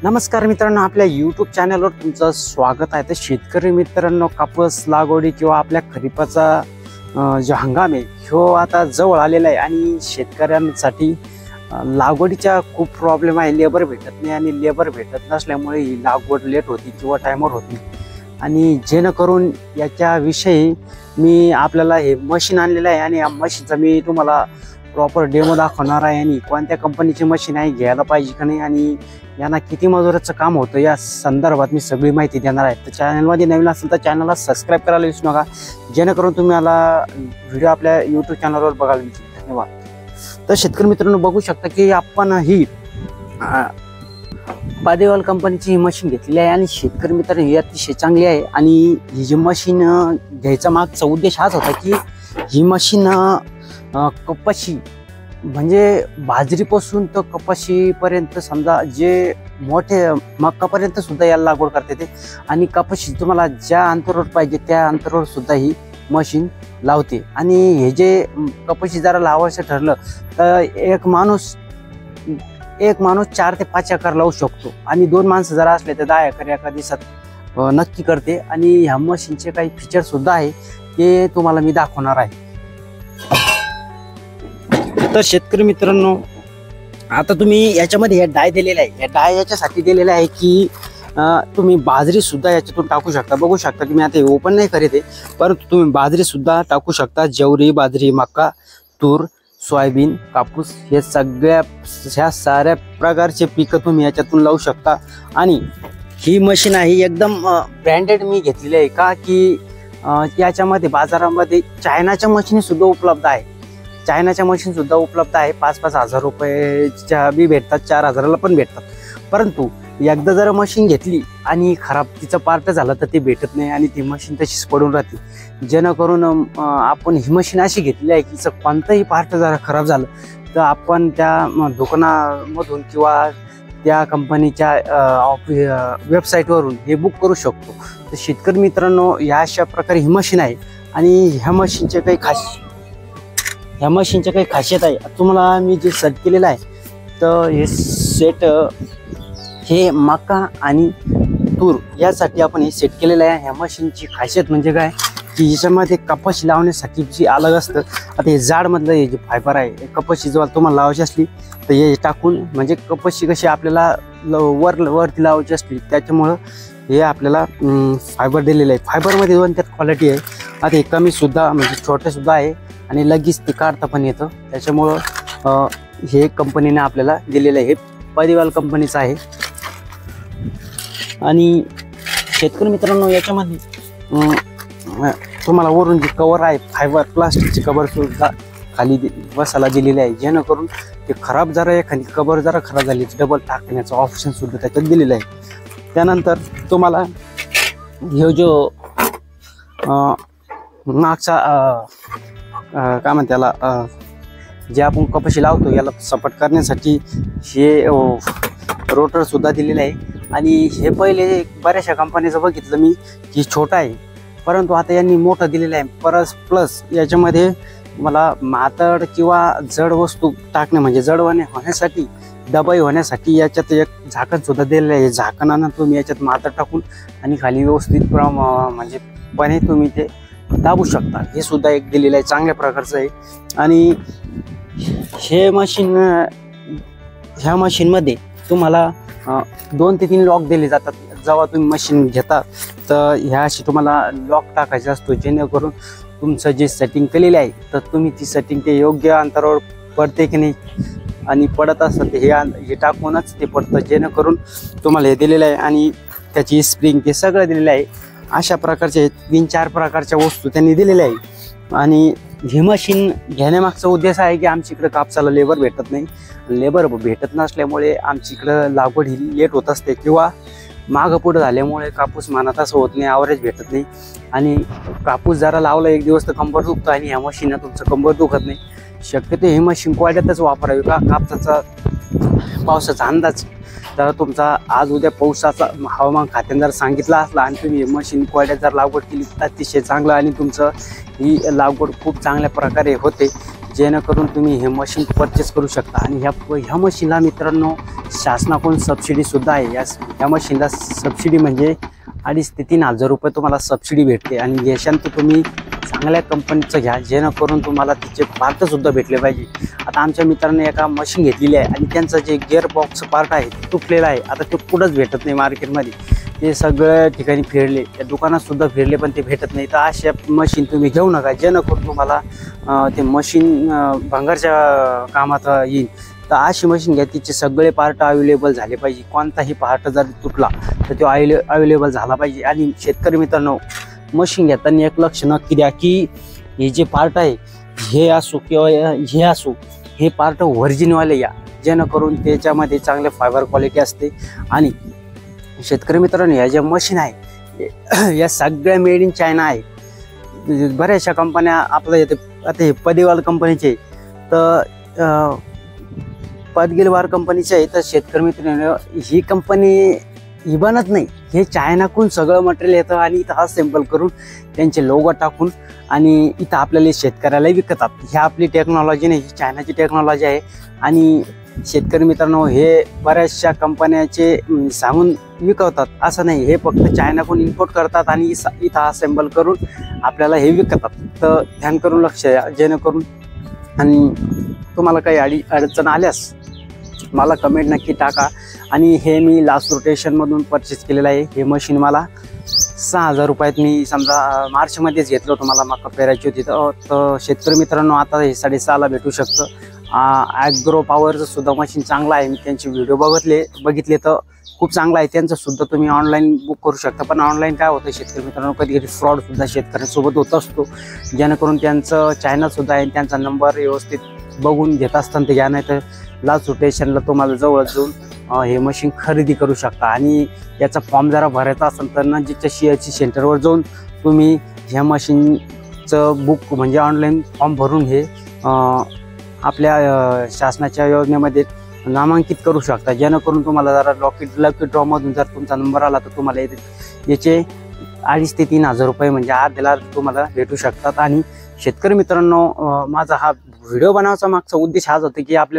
नमस्कार मित्रांनो, आपल्या यूट्यूब चॅनलवर तुमचं स्वागत आहे। तर शेतकरी मित्रांनो, कापूस लागवडी किंवा आपल्या खरीपाचा जो हंगाम आहे तो आता जवळ आलेला आहे आणि शेतकऱ्यांसाठी लागवडीचा खूप प्रॉब्लेम आहे। लेबर भेटत नाही आणि लेबर भेटत नसल्यामुळे ही लागवड लेट होती किंवा टायमर होती। आणि जेणेकरून याच्याविषयी मी आपल्याला हे मशीन आणलेलं आहे आणि या मशीनचा मी तुम्हाला प्रॉपर डेमो दाखवणार आहे आणि कोणत्या कंपनीची मशीन आहे, घ्यायला पाहिजे का नाही आणि यांना किती मजुराचं काम होतं या संदर्भात मी सगळी माहिती देणार आहे। तर चॅनलमध्ये नवीन असेल तर चॅनलला सबस्क्राईब करायला विसरू नका, जेणेकरून तुम्ही मला व्हिडिओ आपल्या यूट्यूब चॅनलवर बघायला मिळतील। धन्यवाद। तर शेतकरी मित्रांनो, बघू शकता की आपण ही पादेवाल कंपनीची ही मशीन घेतलेली आहे आणि शेतकरी मित्रांनो ही अतिशय चांगली आहे। आणि ही जी मशीन घ्यायचा मागचा उद्देश हाच होता की ही मशीन कपाशी म्हणजे बाजरीपासून तर कपाशीपर्यंत समजा जे मोठे मक्कापर्यंत सुद्धा याला लागवड करते ते। आणि कपाशी तुम्हाला ज्या अंतरावर पाहिजे त्या अंतरावर सुद्धा ही मशीन लावते। आणि हे जे कपाशी जरा लावायचं ठरलं तर एक माणूस 4 ते 5 एकर लावू शकतो आणि 2 माणसं जरा असले तर 10 एकर एका दिवसात नक्की करते। आणि ह्या मशीनचे काही फीचर सुद्धा आहे ते तुम्हाला मी दाखवणार आहे। तर शेतकरी मित्रांनो, आता तुम्ही याच्यामध्ये हे डाय दिलेला आहे, हे डाय याच्यासाठी दिलेला आहे की तुम्ही बाजरी सुद्धा याच्यातून टाकू शकता। बघू शकता की मी आता ओपन नाही करीत आहे, परंतु तुम्ही बाजरी सुद्धा टाकू शकता। ज्वारी, बाजरी, मका, तूर, सोयाबीन, कापूस हे ह्या साऱ्या प्रकारचे पिकं तुम्ही याच्यातून लावू शकता। आणि ही मशीन आहे एकदम ब्रँडेड मी घेतलेली आहे का की याच्यामध्ये बाजारामध्ये चायनाच्या मशीन सुद्धा उपलब्ध आहे। चायनाच्या मशीन सुद्धा उपलब्ध आहे, 5-5 हजार रुपयाच्या बी भेटतात, 4 हजाराला पण भेटतात। परंतु एकदा जर मशीन घेतली आणि खराब तिचं पार्ट झालं तर ते भेटत नाही आणि ती मशीन तशीच पडून राहते। जेणेकरून आपण ही मशीन अशी घेतली आहे की कोणताही पार्ट जर खराब झालं तर आपण त्या दुकानामधून किंवा त्या कंपनीच्या वेबसाईटवरून हे बुक करू शकतो। तर शेतकरी मित्रांनो, या अशा प्रकारे ही मशीन आहे आणि ह्या मशीनचे काही खासियत आहे। तुम्हाला मी जे सेट केलेलं आहे तर हे सेट हे मका आणि तूर यासाठी आपण हे सेट केलेलं आहे। ह्या मशीनची खासियत म्हणजे काय की याच्यामध्ये कपाशी लावण्यासाठी जे अलग असतं, आता हे जाडमधलं हे जे फायबर आहे कपाशी जेव्हा तुम्हाला लावायची असली तर हे टाकून म्हणजे कपाशी कशी आपल्याला वरती लावायची असली त्याच्यामुळं हे आपल्याला फायबर दिलेलं आहे। फायबरमध्ये 2-3 क्वालिटी आहे। आता हे कमी सुद्धा म्हणजे छोटे सुद्धा आहे आणि लगेच ते काढता पण येतं, त्याच्यामुळं हे कंपनीने आपल्याला दिलेलं आहे। हे पादेवाल कंपनीचं आहे। आणि शेतकरी मित्रांनो, याच्यामध्ये तुम्हाला वरून जे कवर आहे फायबर प्लास्टिकचे कवर सुद्धा खाली बसायला दिलेले आहे, जेणेकरून ते खराब जरा एखादी कवर जरा खराब झाली डबल टाकण्याचा ऑप्शन सुद्धा त्याच्यात दिलेला आहे। त्यानंतर तुम्हाला हे जो मागचा काय म्हणते त्याला जे आपण कपाशी लावतो याला सपाट करण्यासाठी हे रोटर सुद्धा दिलेलं आहे। आणि हे पहिले बऱ्याचशा कंपनीचं बघितलं मी की छोटा आहे, परंतु आता यांनी मोठं दिलेलं आहे। प्लस याच्यामध्ये मला मातड किंवा जड वस्तू टाकणे म्हणजे जडवाने होण्यासाठी दबाई होण्यासाठी याच्यात एक झाकण सुद्धा दिलेलं आहे। झाकणानं तुम्ही याच्यात मातड टाकून आणि खाली व्यवस्थित म्हणजे पणे तुम्ही ते दाबू शकता, हे सुद्धा एक दिलेलं आहे, चांगल्या प्रकारचं आहे। आणि ह्या मशीनमध्ये तुम्हाला 2 ते 3 लॉक दिले जातात। जेव्हा तुम्ही मशीन घेता तर ह्या अशी तुम्हाला लॉक टाकायचा असतो, जेणेकरून तुमचं जे सेटिंग केलेलं आहे तर तुम्ही ती सेटिंग ते योग्य अंतरावर पडते की नाही आणि पडत असेल तर हे टाकूनच ते पडतं, जेणेकरून तुम्हाला हे दिलेलं आहे। आणि त्याची स्प्रिंग ते सगळं दिलेलं आहे। अशा प्रकारचे 3-4 प्रकारच्या वस्तू त्यांनी दिलेल्या आहे। आणि ही मशीन घेण्यामागचा उद्देश आहे की आमच्या इकडे कापसाला लेबर भेटत नाही, लेबर भेटत नसल्यामुळे आमच्या इकडं लागवड ही लेट होत असते किंवा मागं पुढं झाल्यामुळे कापूस मानात असं होत नाही, ॲव्हरेज भेटत नाही। आणि कापूस जरा लावला एक दिवस तर कंबर दुखतं आणि ह्या मशीनला तुमचं कंबर दुखत नाही। शक्यतो ही मशीन कोयड्यातच वापरावी का पावसाचा अंदाज तर तुमचा आज उद्या पावसाचा हवामान खात्याने जर सांगितलं असला आणि तुम्ही मशीन कोयड्यात जर लागवड केली तर अतिशय चांगलं आणि तुमचं ही लागवड खूप चांगल्या प्रकारे होते, जेणेकरून तुम्ही हे मशीन परचेस करू शकता। आणि ह्या मशीनला मित्रांनो शासनाकडून सबसिडीसुद्धा आहे। ह्या मशीनला सबसिडी म्हणजे 2,500 ते 3,000 रुपये तुम्हाला सबसिडी भेटते। आणि याशांत तुम्ही चांगल्या कंपनीचं घ्या जेणेकरून तुम्हाला तिचे पार्टसुद्धा भेटले पाहिजे। आता आमच्या मित्रांनी एका मशीन घेतलेली आहे आणि त्यांचं जे गिअर बॉक्स पार्ट आहे ते तुटलेला आहे। आता ते कुठंच भेटत नाही मार्केटमध्ये, ते सगळ्या ठिकाणी फिरले, त्या दुकानातसुद्धा फिरले पण ते भेटत नाही। तर अशा मशीन तुम्ही घेऊ नका जेणेकरून तुम्हाला ते मशीन भंगारच्या कामात येईल। तर अशी मशीन घ्या तिचे सगळे पार्ट अवेलेबल झाले पाहिजे। कोणताही पार्ट जर तुटला तर तो अवेलेबल झाला पाहिजे। आणि शेतकरी मित्रांनो मशीन घेताना एक लक्ष नक्की द्या की हे जे पार्ट आहे हे असो किंवा हे असो, हे पार्ट ओरिजिनवाले या जेणेकरून त्याच्यामध्ये चांगले फायबर क्वालिटी असते। आणि शेतकरी मित्रांनो या ज्या मशीन आहे या सगळ्या मेड इन चायना आहे। बऱ्याचशा कंपन्या आपल्या इथे आता हे पदेवाल कंपनीचे, तर पदगिलवार कंपनीचे आहे। तर शेतकरी मित्रांनो ही कंपनी ही बनत नाही, हे चायनाकडून सगळं मटेरियल येतं आणि इथं असेंबल करून त्यांचे लोगो टाकून आणि इथं आपल्याला शेतकऱ्याला विकतात। ही आपली टेक्नॉलॉजी नाही, ही चायनाची टेक्नॉलॉजी आहे। आणि शेतकरी मित्रांनो हे बऱ्याचशा कंपन्याचे सांगून विकवतात असं नाही, हे फक्त चायनाकडून इम्पोर्ट करतात आणि इथं असेंबल करून आपल्याला हे विकतात। तर ध्यान करून लक्ष द्या जेणेकरून, आणि तुम्हाला काही अडचण आल्यास मला कमेंट नक्की टाका। आणि हे मी लास्ट रोटेशनमधून परचेस केलेलं आहे। हे मशीन मला 6,000 रुपयात मी समजा मार्चमध्येच घेतलं होतं, मला मका पेरायची होती। तर शेतकरी मित्रांनो आता हे 6,500ला भेटू शकतं। ॲग्रो पॉवरचं सुद्धा मशीन चांगलं आहे, मी त्यांचे व्हिडिओ बघितले तर खूप चांगलं आहे त्यांचं सुद्धा, तुम्ही ऑनलाईन बुक करू शकता। पण ऑनलाईन काय होतं शेतकरी मित्रांनो कधी कधी फ्रॉडसुद्धा शेतकऱ्यांसोबत होत असतो, जेणेकरून त्यांचं चॅनलसुद्धा आहे, त्यांचा नंबर व्यवस्थित बघून घेत असताना ते घ्या, नाही तर लास्ट रोटेशनला तुम्हाला जवळ जाऊन हे मशीन खरेदी करू शकता। आणि याचा फॉर्म जरा भरायचा असेल तर नजीकच्या CIC सेंटरवर जाऊन तुम्ही ह्या मशीनचं बुक म्हणजे ऑनलाईन फॉर्म भरून हे आपल्या शासनाच्या योजनेमध्ये नामांकित करू शकता, जेणेकरून तुम्हाला जरा लकी ड्रॉमधून जर तुमचा नंबर आला तर तुम्हाला याचे 2,500 ते 3,000 रुपये म्हणजे अर्ध्याला तुम्हाला भेटू शकतात। आणि शेतकरी मित्रांनो माझा हा व्हिडिओ बनवायचा मागचा उद्देश हाच होता की आपल्याला